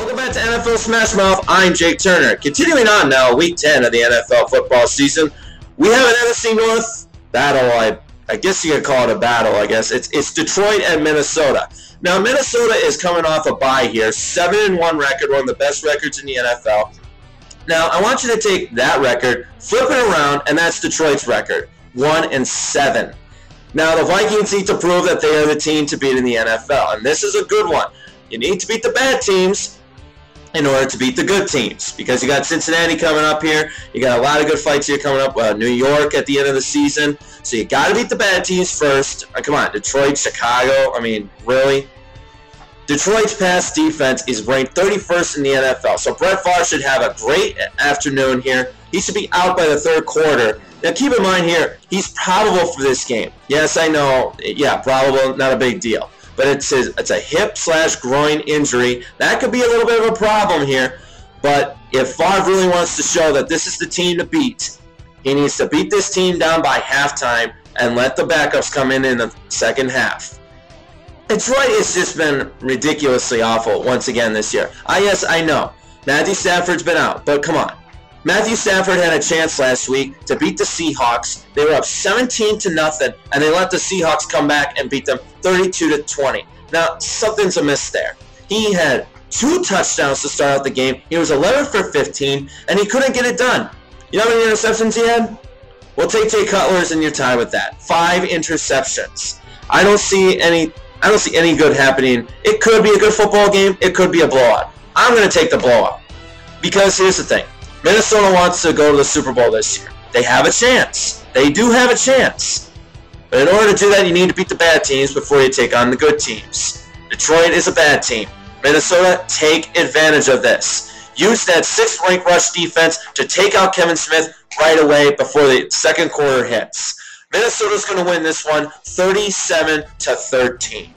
Welcome back to NFL Smash Mouth. I'm Jake Turner. Continuing on now, Week 10 of the NFL football season. We have an NFC North battle. I guess you could call it a battle, I guess. It's Detroit and Minnesota. Now, Minnesota is coming off a bye here. 7-1 record, one of the best records in the NFL. Now, I want you to take that record, flip it around, and that's Detroit's record. 1-7. Now, the Vikings need to prove that they are the team to beat in the NFL, and this is a good one. You need to beat the bad teams in order to beat the good teams, because you got Cincinnati coming up here. You got a lot of good fights here coming up. New York at the end of the season. So you got to beat the bad teams first. Come on, Detroit, Chicago. I mean, really? Detroit's pass defense is ranked 31st in the NFL. So Brett Favre should have a great afternoon here. He should be out by the third quarter. Now, keep in mind here, he's probable for this game. Yes, I know. Yeah, probable, not a big deal. But it's a hip/groin injury. That could be a little bit of a problem here. But if Favre really wants to show that this is the team to beat, he needs to beat this team down by halftime and let the backups come in the second half. Detroit has just been ridiculously awful once again this year. Yes, I know. Matthew Stafford's been out, but come on. Matthew Stafford had a chance last week to beat the Seahawks. They were up 17-0, and they let the Seahawks come back and beat them 32-20. Now, something's amiss there. He had 2 touchdowns to start out the game. He was 11 for 15, and he couldn't get it done. You know how many interceptions he had? Well, take Jay Cutler's and you're tied with that. 5 interceptions. I don't see any good happening. It could be a good football game. It could be a blowout. I'm going to take the blowout. Because here's the thing. Minnesota wants to go to the Super Bowl this year. They have a chance. They do have a chance. But in order to do that, you need to beat the bad teams before you take on the good teams. Detroit is a bad team. Minnesota, take advantage of this. Use that 6th-ranked rush defense to take out Kevin Smith right away before the second quarter hits. Minnesota's going to win this one 37-13.